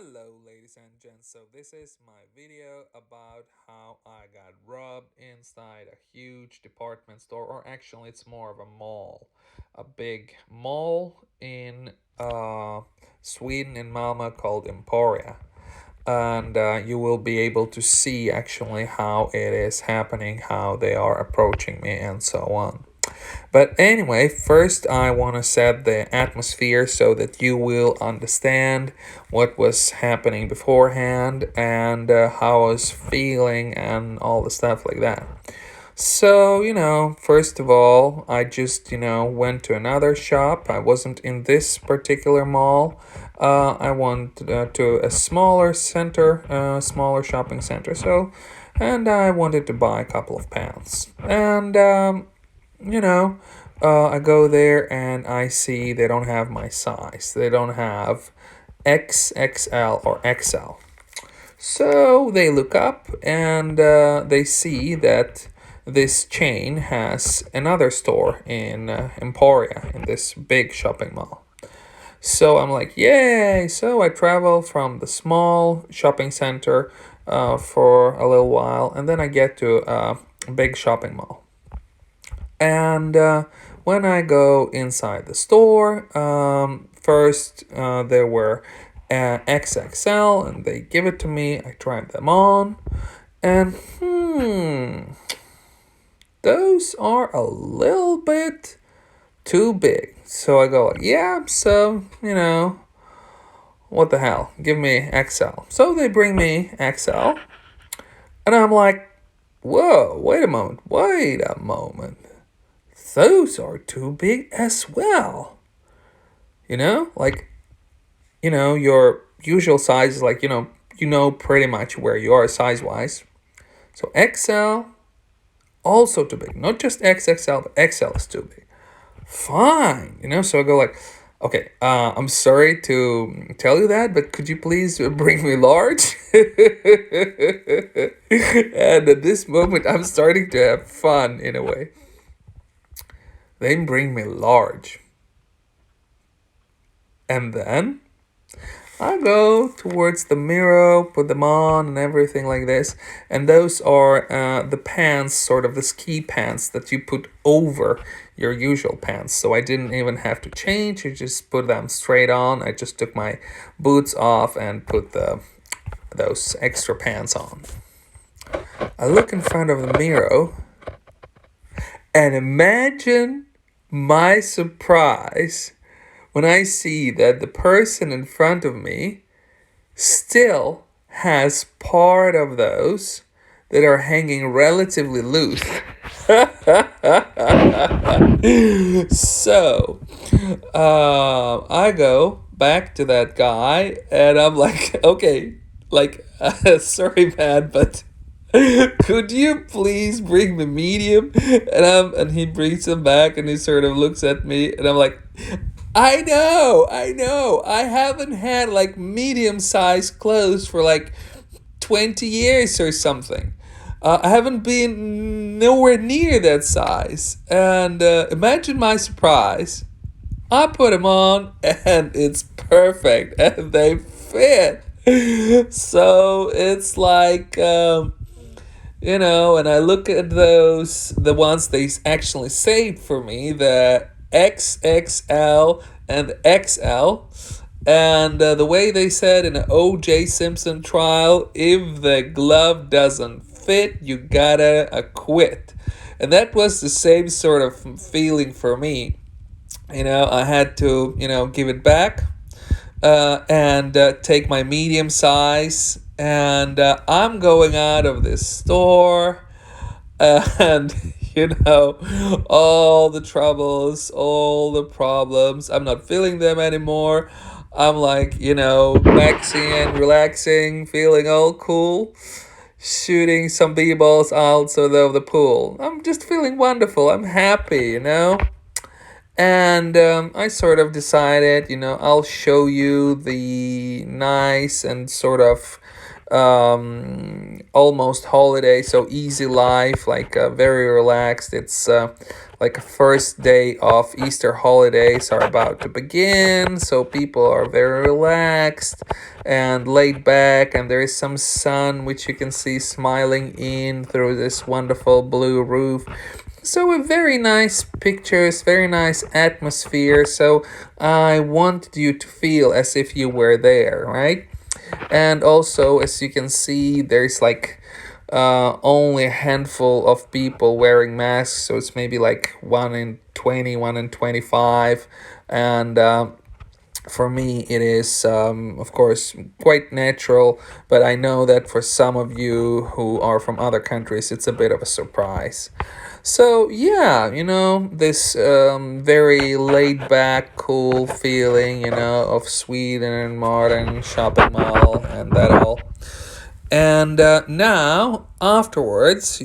Hello, ladies and gents. So, this is my video about how I got robbed inside a huge department store, or actually, it's more of a mall, a big mall in Sweden, in Malmö, called Emporia. And you will be able to see actually how it is happening, how they are approaching me, and so on. But anyway, first I want to set the atmosphere so that you will understand what was happening beforehand and how I was feeling and all the stuff like that. So, first of all, I just, went to another shop. I wasn't in this particular mall. I went to a smaller center, smaller shopping center. And I wanted to buy a couple of pants. And you know, I go there and I see they don't have my size. They don't have XXL or XL. So they look up and they see that this chain has another store in Emporia, in this big shopping mall. So I'm like, yay! So I travel from the small shopping center for a little while, and then I get to a big shopping mall. And when I go inside the store, first there were XXL, and they give it to me. I tried them on, and those are a little bit too big. So I go like, yeah, so, what the hell? Give me XL. So they bring me XL, and I'm like, whoa, wait a moment. Those are too big as well. Your usual size is like, pretty much where you are size wise. So XL, also too big. Not just XXL, but XL is too big. Fine. So I go like, okay, I'm sorry to tell you that, but could you please bring me large? And at this moment, I'm starting to have fun in a way. They bring me large. And then I go towards the mirror, put them on and everything like this. And those are the pants, sort of the ski pants that you put over your usual pants. So I didn't even have to change. I just put them straight on. I just took my boots off and put those extra pants on. I look in front of the mirror and imagine my surprise when I see that the person in front of me still has part of those that are hanging relatively loose. So, I go back to that guy and I'm like, okay, like, sorry, man, but could you please bring the medium? And he brings them back and he sort of looks at me and I'm like, I know. I haven't had like medium sized clothes for like 20 years or something. I haven't been nowhere near that size. And imagine my surprise. I put them on and it's perfect and they fit. So it's like, and I look at the ones they actually saved for me, the XXL and XL. And the way they said in an O.J. Simpson trial, if the glove doesn't fit, you gotta quit. And that was the same sort of feeling for me. I had to, give it back and take my medium size. And I'm going out of this store. And, all the troubles, all the problems, I'm not feeling them anymore. I'm like, waxing and relaxing, feeling all cool, shooting some b-balls outside of the pool. I'm just feeling wonderful. I'm happy. And I sort of decided, I'll show you the nice and sort of almost holiday, so easy life, like very relaxed. It's like a first day of Easter holidays are about to begin, so people are very relaxed and laid back, and there is some sun which you can see smiling in through this wonderful blue roof. So a very nice pictures, very nice atmosphere. So I wanted you to feel as if you were there, right? And also, as you can see, there's like only a handful of people wearing masks, so it's maybe like 1 in 20, 1 in 25. And for me, it is, of course, quite natural, but I know that for some of you who are from other countries, it's a bit of a surprise. So, yeah, this very laid back, cool feeling, of Sweden and modern shopping mall and that all. And now, afterwards,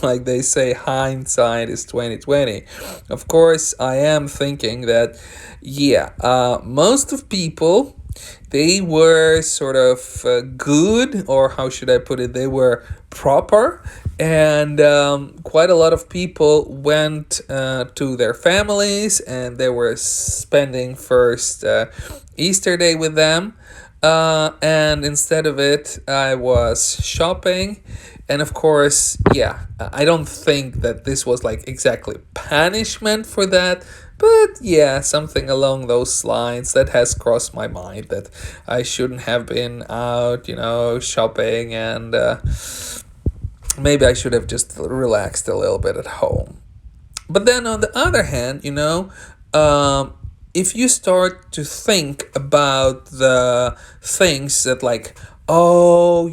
like they say, hindsight is 2020. Of course, I am thinking that, yeah, most of people, they were sort of good, or how should I put it? They were proper, and quite a lot of people went to their families, and they were spending first Easter day with them. And instead of it, I was shopping. And of course, yeah, I don't think that this was like exactly punishment for that. But yeah, something along those lines that has crossed my mind, that I shouldn't have been out, shopping, and maybe I should have just relaxed a little bit at home. But then on the other hand, if you start to think about the things that, like, oh,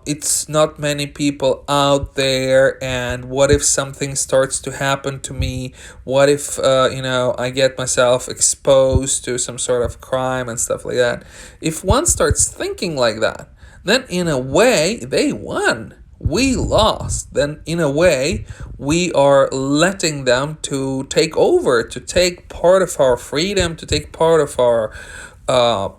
it's not many people out there, and what if something starts to happen to me? What if, I get myself exposed to some sort of crime and stuff like that? If one starts thinking like that, then in a way, they won. We lost. Then in a way, we are letting them to take over, to take part of our freedom, to take part of our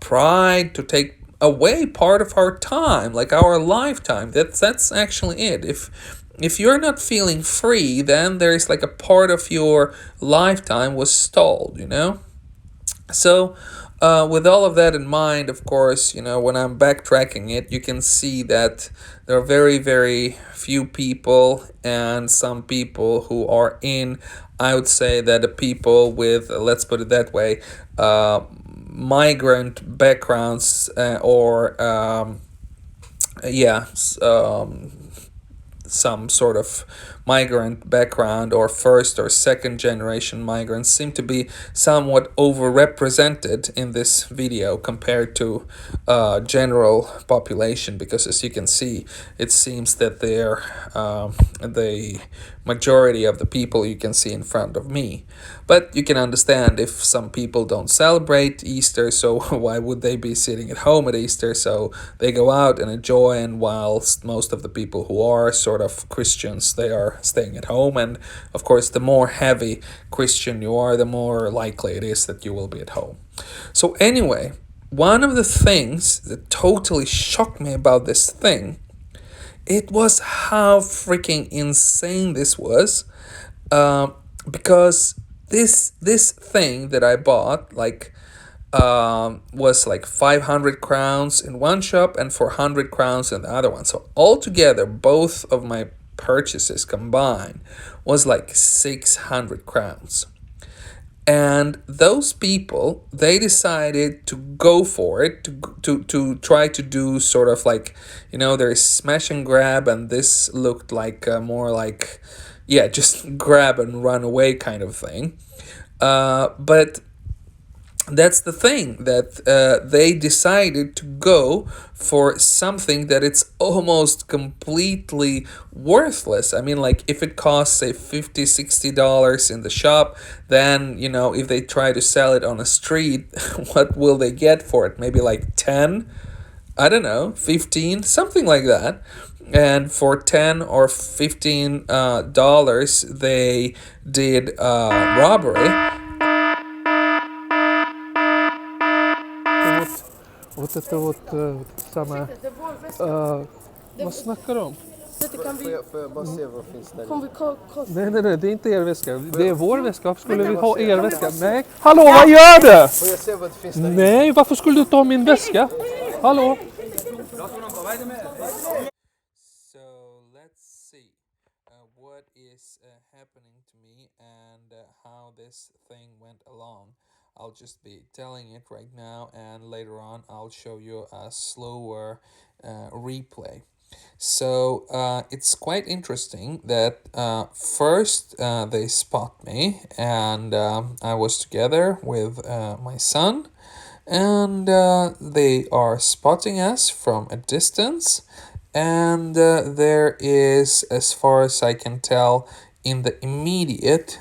pride, to take away part of our time, like our lifetime. That's actually it. If you're not feeling free, then there is like a part of your lifetime was stalled, So, with all of that in mind, of course, when I'm backtracking it, you can see that there are very, very few people, and some people who are in, I would say that the people with, let's put it that way, migrant backgrounds, or, yeah, some sort of migrant background, or first or second generation migrants, seem to be somewhat overrepresented in this video compared to general population, because as you can see, it seems that they're the majority of the people you can see in front of me. But you can understand if some people don't celebrate Easter, so why would they be sitting at home at Easter? So they go out and enjoy, and whilst most of the people who are sort of Christians, they are staying at home. And of course, the more heavy Christian you are, the more likely it is that you will be at home. So anyway, one of the things that totally shocked me about this thing, it was how freaking insane this was, because this thing that I bought, like, was like 500 crowns in one shop and 400 crowns in the other one. So altogether, both of my purchases combined was like 600 crowns. And those people, they decided to go for it, to try to do sort of like, there's smash and grab, and this looked like more like, yeah, just grab and run away kind of thing. But that's the thing, that they decided to go for something that it's almost completely worthless. I mean, like, if it costs, say, $50-$60 in the shop, then, if they try to sell it on a street, what will they get for it? Maybe like 10, I don't know, 15, something like that. And for 10 or 15 dollars, they did robbery. åt detta åt samma... Vad snackar de om? Får jag bara se vad finns där? Nej, det är inte er väska. Det är vår väska. Varför skulle vi ha er väska? Nej. Hallå, vad gör du? Får jag se vad det finns där? Nej, varför skulle du ta min väska? Hallå? So let's see what is happening to me and how this thing went along. I'll just be telling it right now, and later on I'll show you a slower replay. So it's quite interesting that first they spot me, and I was together with my son, and they are spotting us from a distance. And there is, as far as I can tell, in the immediate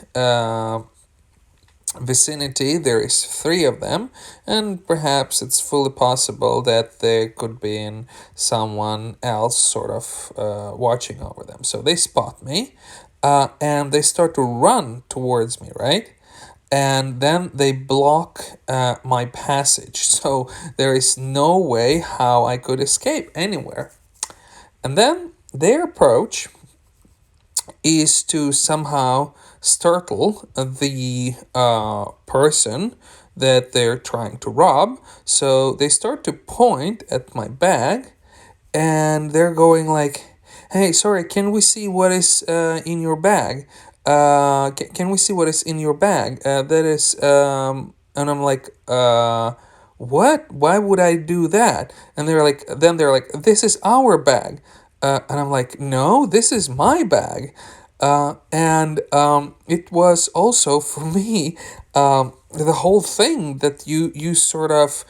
vicinity, there is 3 of them, and perhaps it's fully possible that there could be in someone else sort of watching over them. So they spot me, and they start to run towards me, right? And then they block my passage, so there is no way how I could escape anywhere. And then their approach is to somehow startle the person that they're trying to rob. So they start to point at my bag, and they're going like, "Hey, sorry, can we see what is in your bag? Can we see what is in your bag? That is," and I'm like, "What? Why would I do that?" And they're like, "This is our bag." And I'm like, "No, this is my bag." And it was also for me the whole thing that you sort of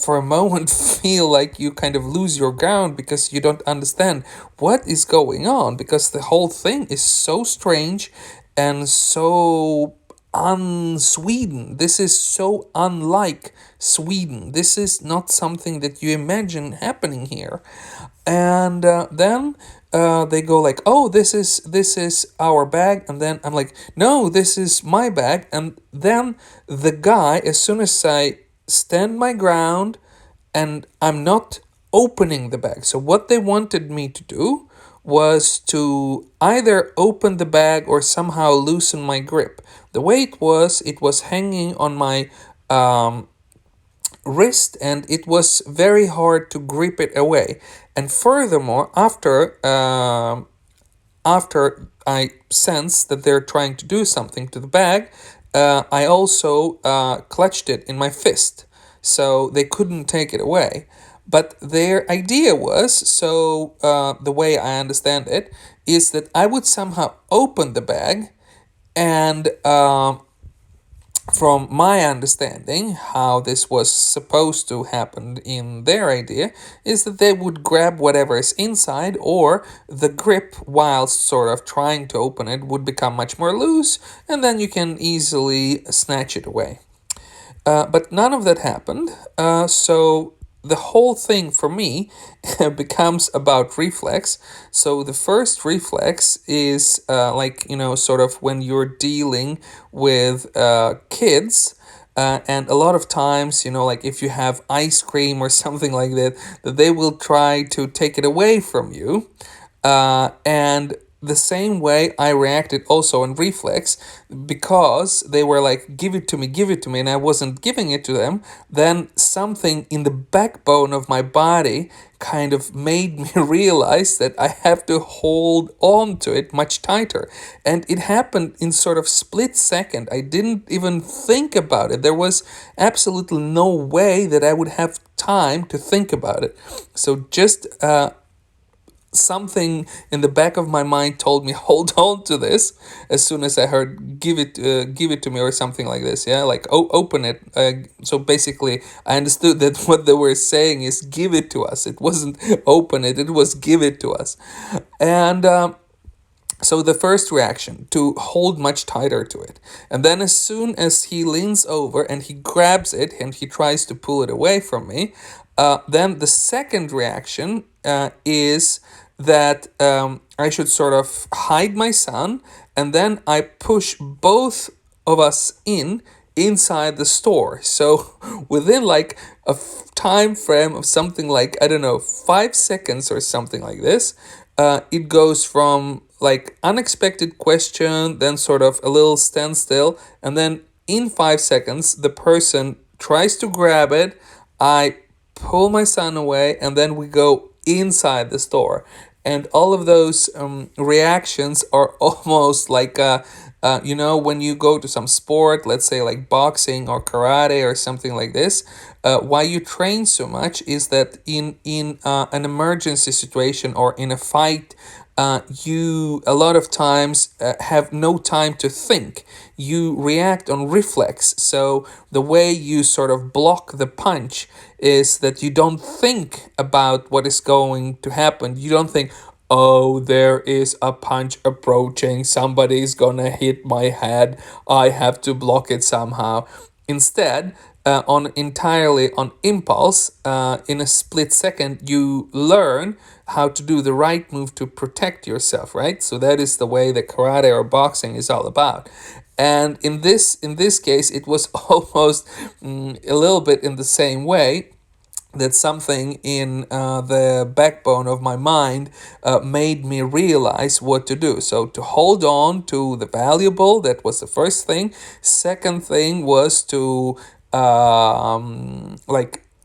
for a moment feel like you kind of lose your ground because you don't understand what is going on, because the whole thing is so strange and so un-Sweden. This is so unlike Sweden. This is not something that you imagine happening here. And then they go like, "Oh, this is our bag," and then I'm like, "No, this is my bag." And then the guy, as soon as I stand my ground and I'm not opening the bag, so what they wanted me to do was to either open the bag or somehow loosen my grip. The way it was hanging on my wrist, and it was very hard to grip it away. And furthermore, after I sense that they're trying to do something to the bag, I also clutched it in my fist, so they couldn't take it away. But their idea was, so the way I understand it, is that I would somehow open the bag, and from my understanding, how this was supposed to happen in their idea is that they would grab whatever is inside, or the grip whilst sort of trying to open it would become much more loose, and then you can easily snatch it away. But none of that happened, so the whole thing for me becomes about reflex. So the first reflex is sort of when you're dealing with kids. And a lot of times, like if you have ice cream or something like that, that they will try to take it away from you. And the same way I reacted also in reflex, because they were like, give it to me, and I wasn't giving it to them. Then something in the backbone of my body kind of made me realize that I have to hold on to it much tighter. And it happened in sort of split second. I didn't even think about it. There was absolutely no way that I would have time to think about it. So just something in the back of my mind told me hold on to this. As soon as I heard give it to me or something like this, yeah, like open it. So basically I understood that what they were saying is give it to us. It wasn't open it, it was give it to us. And so the first reaction, to hold much tighter to it. And then as soon as he leans over and he grabs it and he tries to pull it away from me, then the second reaction is that I should sort of hide my son, and then I push both of us inside the store. So within like time frame of something like, I don't know, 5 seconds or something like this. It goes from like unexpected question, then sort of a little standstill, and then in 5 seconds the person tries to grab it. I pull my son away, and then we go inside the store. And all of those reactions are almost like when you go to some sport, let's say like boxing or karate or something like this. Why you train so much is that in an emergency situation or in a fight, you a lot of times have no time to think. You react on reflex. So the way you sort of block the punch is that you don't think about what is going to happen. You don't think, oh, there is a punch approaching, somebody's gonna hit my head, I have to block it somehow. Instead, on entirely on impulse, in a split second, you learn how to do the right move to protect yourself, right? So that is the way that karate or boxing is all about. And in this case, it was almost a little bit in the same way, that something in the backbone of my mind made me realize what to do. So to hold on to the valuable, that was the first thing. Second thing was to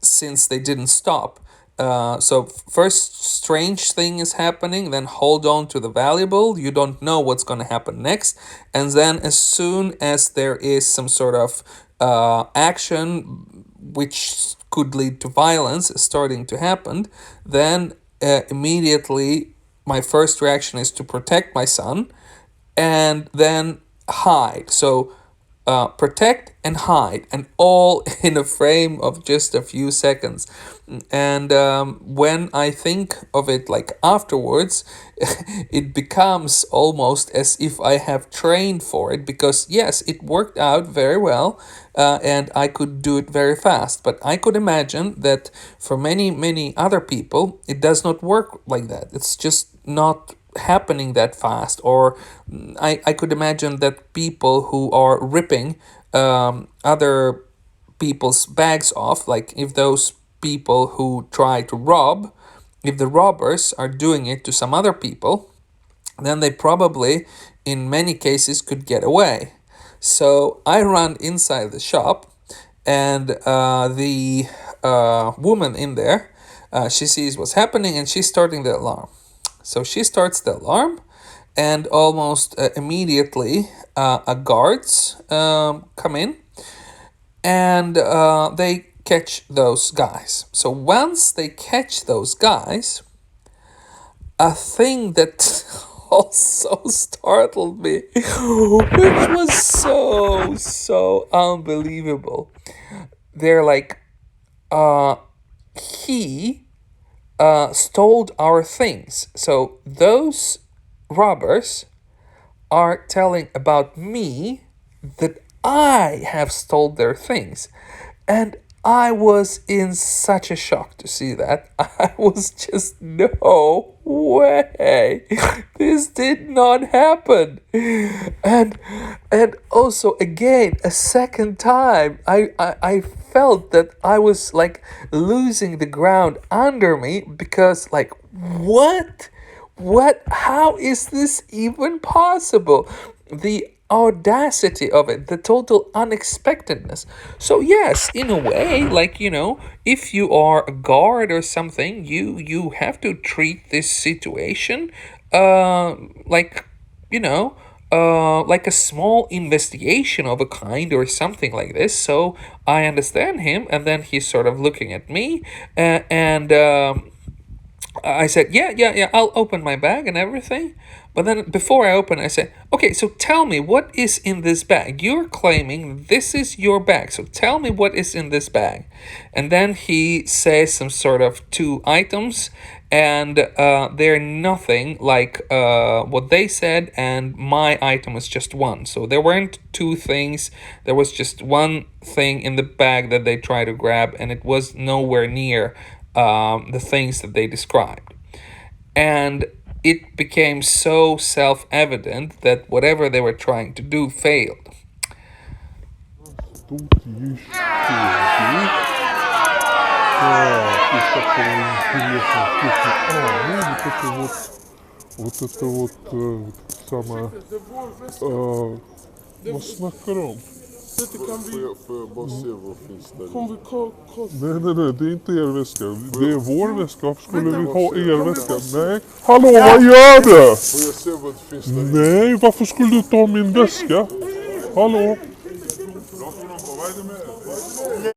since they didn't stop. So first strange thing is happening, then hold on to the valuable. You don't know what's going to happen next. And then as soon as there is some sort of action which could lead to violence starting to happen, then immediately my first reaction is to protect my son and then hide. So protect and hide, and all in a frame of just a few seconds. And when I think of it like afterwards, it becomes almost as if I have trained for it, because yes, it worked out very well, and I could do it very fast. But I could imagine that for many other people, it does not work like that. It's just not happening that fast. Or I could imagine that people who are ripping other people's bags off, like if those people who try to rob, if the robbers are doing it to some other people, then they probably in many cases could get away. So I run inside the shop, and the woman in there, she sees what's happening, and she's starting the alarm. So she starts the alarm, and almost immediately a guards come in, and they catch those guys. So once they catch those guys, a thing that also startled me, which was so unbelievable. They're like, he stole our things. So those robbers are telling about me that I have stole their things. And I was in such a shock to see that. I was just, no way. This did not happen. And also again, a second time, I felt that I was like losing the ground under me, because like, what, how is this even possible? The audacity of it, the total unexpectedness. So yes, in a way, like, if you are a guard or something, you have to treat this situation like, like a small investigation of a kind or something like this. So I understand him, and then he's sort of looking at me, and I said, yeah, I'll open my bag and everything. But then before I open, I said, okay, so tell me what is in this bag. You're claiming this is your bag. So tell me what is in this bag. And then he says some sort of 2 items, and they're nothing like what they said, and my item was just 1. So there weren't 2 things. There was just 1 thing in the bag that they tried to grab, and it was nowhere near the things that they described. And it became so self-evident that whatever they were trying to do failed. Вот это вот самое... Vad snackar de om? Får jag bara se vad finns där? Nej, det är inte er väska. Det är vår väska. Varför skulle vi ha er väska? Nej. Hallå, vad gör du? Får jag se vad det finns där? Nej, varför skulle du ta min väska? Hallå? Vad är det med?